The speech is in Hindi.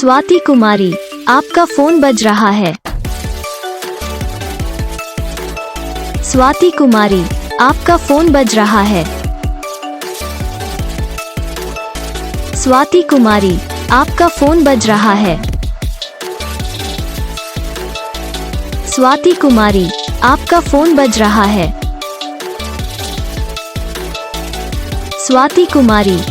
स्वाति कुमारी, आपका फोन बज रहा है। स्वाति कुमारी, आपका फोन बज रहा है। स्वाति कुमारी, आपका फोन बज रहा है। स्वाति कुमारी, आपका फोन बज रहा है। स्वाति कुमारी,